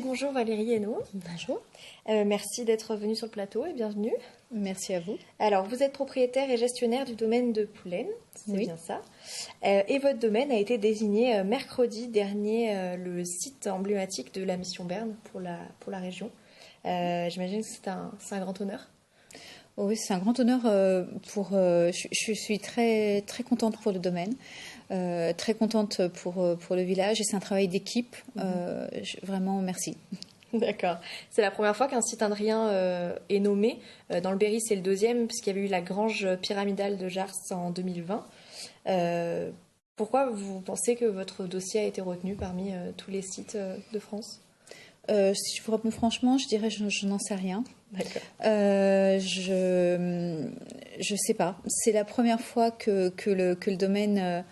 bonjour Valérie Hainaut. Bonjour. Merci d'être venue sur le plateau et bienvenue. Merci à vous. Alors, vous êtes propriétaire et gestionnaire du domaine de Poulaine, c'est bien ça. Et votre domaine a été désigné mercredi dernier le site emblématique de la mission Berne pour la région. J'imagine que c'est un grand honneur. Oui, c'est un grand honneur. Je suis très, très contente pour le domaine, très contente pour le village et c'est un travail d'équipe. Vraiment, merci. D'accord. C'est la première fois qu'un site indrien est nommé. Dans le Berry, c'est le deuxième, puisqu'il y avait eu la grange pyramidale de Jars en 2020. Pourquoi vous pensez que votre dossier a été retenu parmi tous les sites de France ? Si je vous réponds franchement, je dirais je n'en sais rien. D'accord. Je sais pas. C'est la première fois que le domaine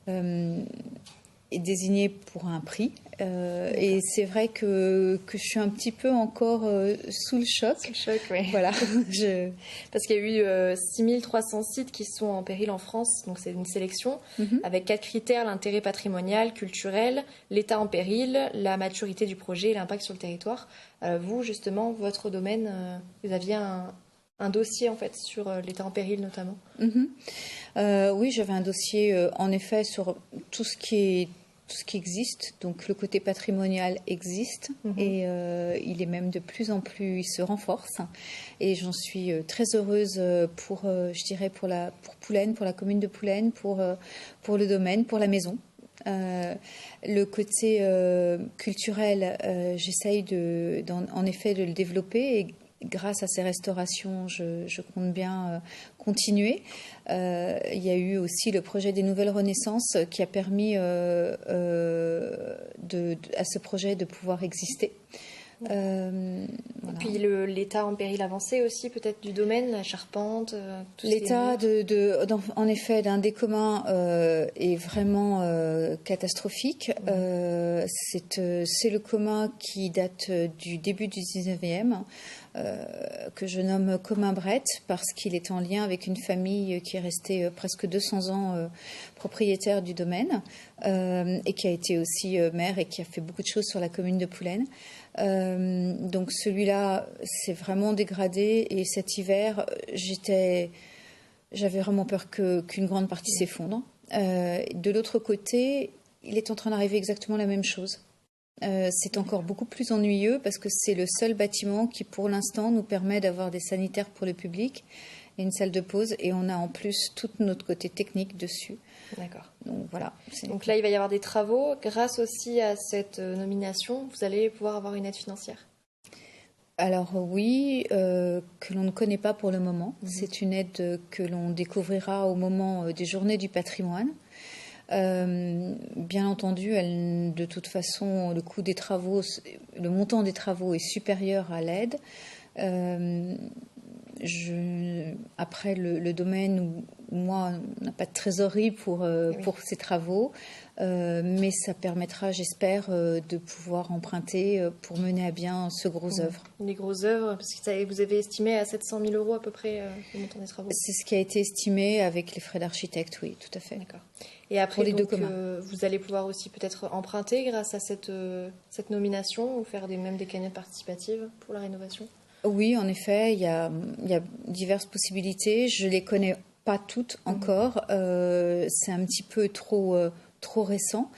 est désigné pour un prix. Et c'est vrai que je suis un petit peu encore sous le choc. Sous le choc, oui. Voilà. Parce qu'il y a eu 6300 sites qui sont en péril en France, donc c'est une sélection, avec 4 critères: l'intérêt patrimonial, culturel, l'état en péril, la maturité du projet et l'impact sur le territoire. Vous, justement, votre domaine, vous aviez un dossier en fait sur l'état en péril notamment. Oui, j'avais un dossier en effet sur tout ce qui existe, donc le côté patrimonial existe et il est même de plus en plus, il se renforce et j'en suis très heureuse pour Poulaine, pour la commune de Poulaine, pour le domaine, pour la maison. Le côté culturel, j'essaye en effet de le développer et grâce à ces restaurations, je compte bien continuer. Il y a eu aussi le projet des Nouvelles Renaissances qui a permis à ce projet de pouvoir exister. Voilà. Et puis l'état en péril avancé aussi peut-être du domaine, la charpente. L'état en effet d'un des communs est vraiment catastrophique. C'est le commun qui date du début du 19e. Que je nomme commun Brett parce qu'il est en lien avec une famille qui est restée presque 200 ans propriétaire du domaine et qui a été aussi maire et qui a fait beaucoup de choses sur la commune de Poulaine. Donc celui-là s'est vraiment dégradé et cet hiver j'avais vraiment peur qu'une grande partie s'effondre. De l'autre côté, il est en train d'arriver exactement la même chose. C'est encore beaucoup plus ennuyeux parce que c'est le seul bâtiment qui, pour l'instant, nous permet d'avoir des sanitaires pour le public et une salle de pause. Et on a en plus tout notre côté technique dessus. D'accord. Donc voilà. Donc là, il va y avoir des travaux. Grâce aussi à cette nomination, vous allez pouvoir avoir une aide financière. Alors oui, que l'on ne connaît pas pour le moment. C'est une aide que l'on découvrira au moment des Journées du patrimoine. Bien entendu, de toute façon, le coût des travaux, le montant des travaux est supérieur à l'aide. Après, le domaine où moi, on n'a pas de trésorerie pour ces travaux, mais ça permettra, j'espère, de pouvoir emprunter pour mener à bien ce gros œuvre. Les grosses œuvres, parce que vous avez estimé à 700 000 € à peu près le montant des travaux. C'est ce qui a été estimé avec les frais d'architecte, oui, tout à fait. D'accord. Et après, les donc, deux communs. vous allez pouvoir aussi peut-être emprunter grâce à cette nomination ou faire même des cagnottes participatives pour la rénovation. Oui, en effet, il y a diverses possibilités. Je les connais pas toutes encore. C'est un petit peu trop récent.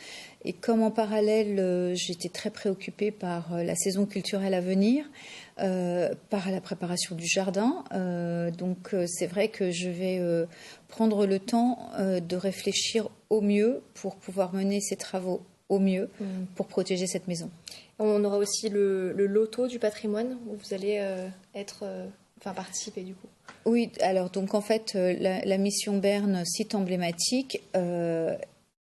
Et comme en parallèle, j'étais très préoccupée par la saison culturelle à venir, par la préparation du jardin. Donc c'est vrai que je vais prendre le temps de réfléchir au mieux pour pouvoir mener ces travaux au mieux pour protéger cette maison. On aura aussi le loto du patrimoine où vous allez participer du coup. Oui, alors donc en fait la mission Berne, site emblématique,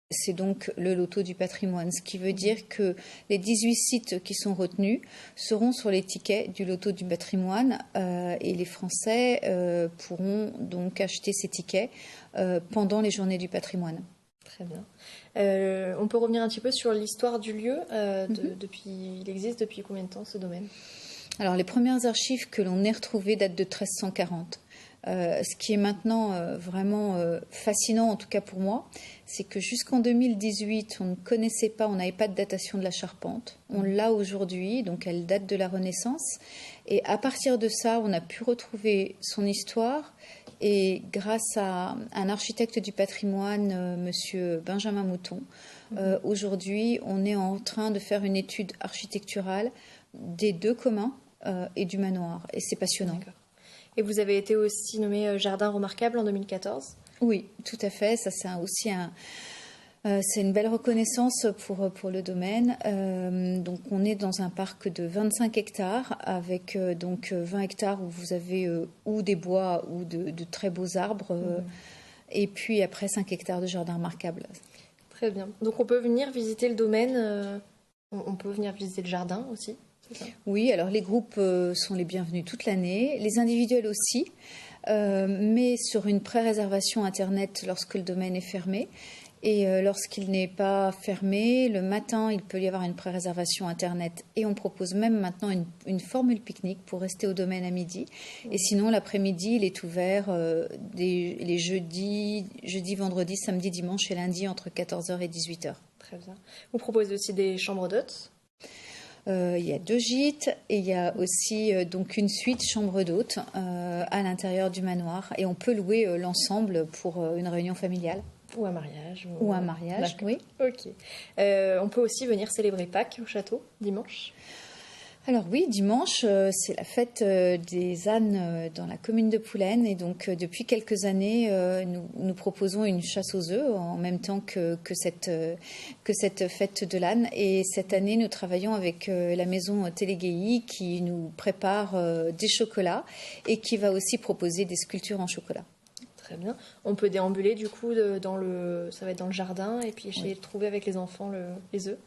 c'est donc le loto du patrimoine, ce qui veut dire que les 18 sites qui sont retenus seront sur les tickets du loto du patrimoine et les Français pourront donc acheter ces tickets pendant les journées du patrimoine. Très bien. On peut revenir un petit peu sur l'histoire du lieu. Il existe depuis combien de temps ce domaine ? Alors les premières archives que l'on ait retrouvées datent de 1340. Ce qui est maintenant vraiment fascinant, en tout cas pour moi, c'est que jusqu'en 2018, on ne connaissait pas, on n'avait pas de datation de la charpente. On l'a aujourd'hui, donc elle date de la Renaissance. Et à partir de ça, on a pu retrouver son histoire. Et grâce à un architecte du patrimoine, monsieur Benjamin Mouton, aujourd'hui, on est en train de faire une étude architecturale des deux communs et du manoir. Et c'est passionnant. Et vous avez été aussi nommé Jardin remarquable en 2014 ? Oui, tout à fait. Ça, c'est aussi c'est une belle reconnaissance pour le domaine. Donc, on est dans un parc de 25 hectares avec donc 20 hectares où vous avez ou des bois ou de très beaux arbres. Et puis après 5 hectares de jardin remarquable. Très bien. Donc, on peut venir visiter le domaine. On peut venir visiter le jardin aussi. Oui, alors les groupes sont les bienvenus toute l'année, les individuels aussi, mais sur une pré-réservation Internet lorsque le domaine est fermé. Et lorsqu'il n'est pas fermé, le matin, il peut y avoir une pré-réservation Internet. Et on propose même maintenant une formule pique-nique pour rester au domaine à midi. Et sinon, l'après-midi, il est ouvert les jeudis, vendredis, samedi, dimanche et lundi entre 14h et 18h. Très bien. Vous proposez aussi des chambres d'hôtes ? Il y a 2 gîtes et il y a aussi donc une suite chambre d'hôtes à l'intérieur du manoir. Et on peut louer l'ensemble pour une réunion familiale. Ou un mariage. Ou un mariage, oui. Ok. On peut aussi venir célébrer Pâques au château, dimanche ? Alors oui, dimanche, c'est la fête des ânes dans la commune de Poulaine. Et donc, depuis quelques années, nous proposons une chasse aux œufs en même temps que cette fête de l'âne. Et cette année, nous travaillons avec la maison Téléguéi qui nous prépare des chocolats et qui va aussi proposer des sculptures en chocolat. Très bien. On peut déambuler du coup ça va être dans le jardin et puis essayer de trouver avec les enfants les œufs.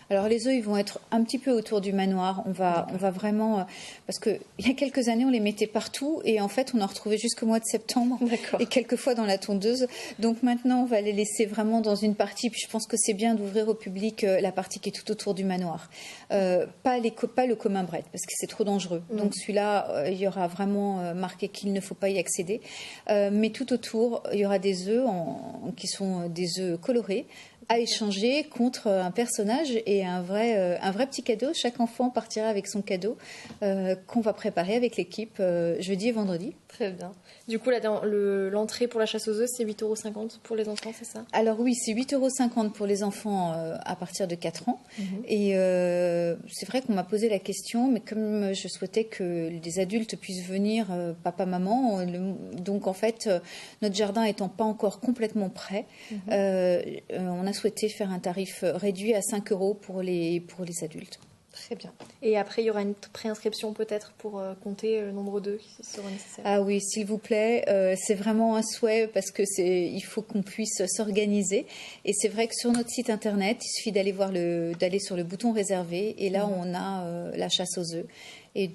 Alors les œufs, ils vont être un petit peu autour du manoir. On va vraiment parce que il y a quelques années, on les mettait partout et en fait, on en retrouvait jusqu'au mois de septembre. D'accord. Et quelquefois dans la tondeuse. Donc maintenant, on va les laisser vraiment dans une partie. Puis je pense que c'est bien d'ouvrir au public la partie qui est tout autour du manoir. Pas le commun bret parce que c'est trop dangereux. Donc celui-là, il y aura vraiment marqué qu'il ne faut pas y accéder. Mais tout autour, il y aura des œufs qui sont des œufs colorés à échanger contre un personnage et un vrai petit cadeau. Chaque enfant partira avec son cadeau qu'on va préparer avec l'équipe jeudi et vendredi. Très bien. Du coup, l'entrée pour la chasse aux œufs, c'est 8,50 € pour les enfants, c'est ça ? Alors oui, c'est 8,50 € pour les enfants à partir de 4 ans. Et c'est vrai qu'on m'a posé la question, mais comme je souhaitais que les adultes puissent venir, papa, maman, donc en fait, notre jardin étant pas encore complètement prêt, on a souhaité faire un tarif réduit à 5 € pour les adultes. Très bien. Et après, il y aura une préinscription peut-être pour compter le nombre d'œufs qui seront nécessaires. Ah oui, s'il vous plaît, c'est vraiment un souhait parce que il faut qu'on puisse s'organiser. Et c'est vrai que sur notre site internet, il suffit d'aller sur le bouton réservé et là on a la chasse aux œufs. Et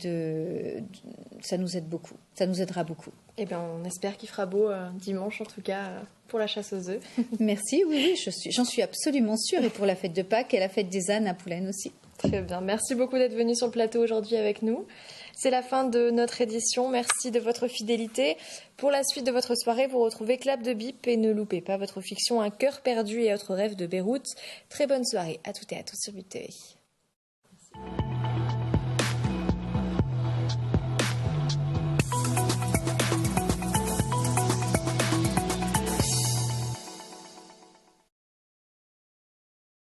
ça nous aide beaucoup, ça nous aidera beaucoup. Eh bien, on espère qu'il fera beau dimanche en tout cas pour la chasse aux œufs. Merci, oui, j'en suis absolument sûre et pour la fête de Pâques et la fête des ânes à Poulaine aussi. Très bien, merci beaucoup d'être venu sur le plateau aujourd'hui avec nous. C'est la fin de notre édition, merci de votre fidélité. Pour la suite de votre soirée, vous retrouvez Clap de Bip et ne loupez pas votre fiction Un cœur perdu et autres rêves de Beyrouth. Très bonne soirée à toutes et à tous sur Bip TV.